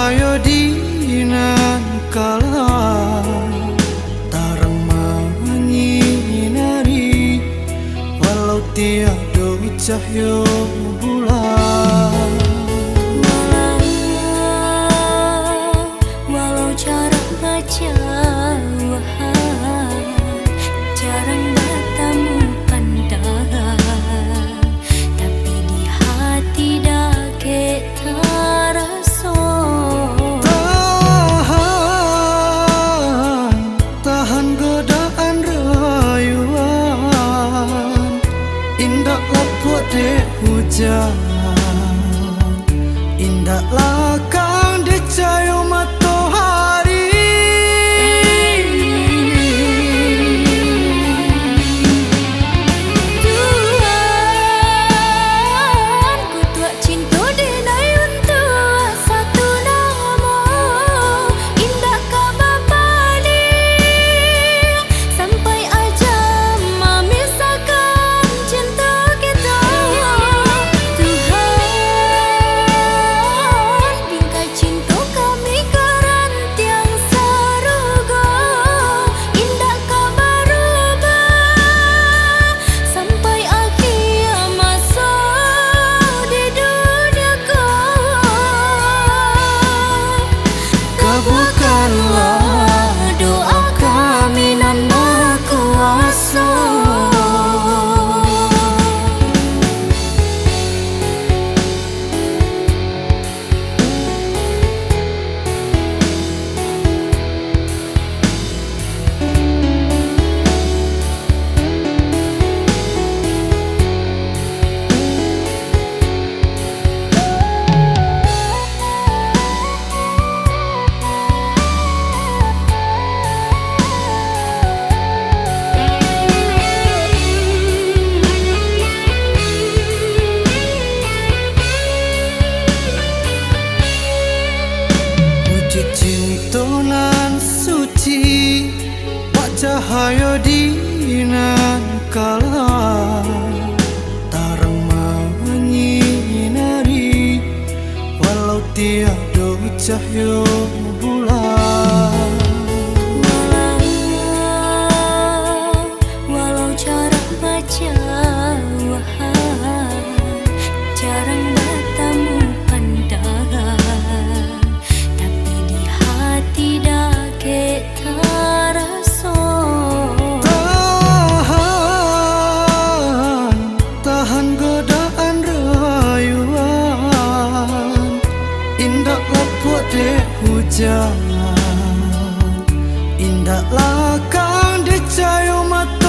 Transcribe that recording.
cahaya dinan kala tarang menyinari walau tiada cahaya bulan. Walau cara baca jarang bertemu pandangan, tapi di hati dake terasa. Tahan godaan rayuan, indah laput dek hujan, indah lakang dek cahaya matahari. Kabulkanlah doa kami nan Maha Kuasa. Cinta nan suci, cahaya dinan kala tarang menyinari walau tiada cahaya bulan. Walau cara baca jarang bertemu pandangan, tapi di hati dake terasa. Tahan godaan rayuan, indah laput dek hujan, indah lakang dek cahaya mata.